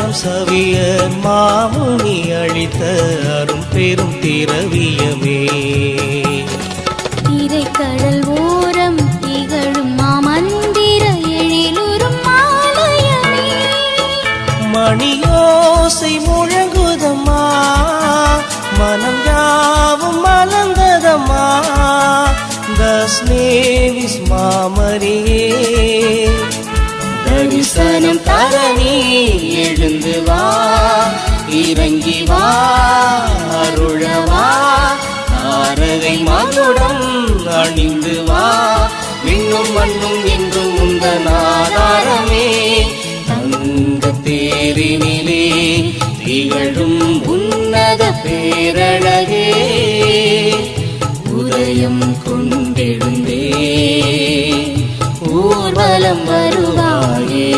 மனம் சவிய மாமுனி அளித்த அரும் பெரும் திரவியமே. திரைக்கடல் ஓரம் திகழும் மாமந்திர எழிலுறும் ஆலயமே. மணியோசை முழங்குதம்மா, மனம் யாவும் மலர்ந்ததம்மா. Thus name is மாமரியே. தரிசனம் தரணி எழுந்து வா, இறங்கி வா, அருளவா. தாரகை மகுடம் அணிந்து வா, விண்ணும் மண்ணும் என்றும் உந்தன் ஆதாரமே. தங்க தேரினிலே திகழும் உன்னத பேரழகே, உதயம் கொண்டெழுந்தே ஊர்வலம் வருவாயே.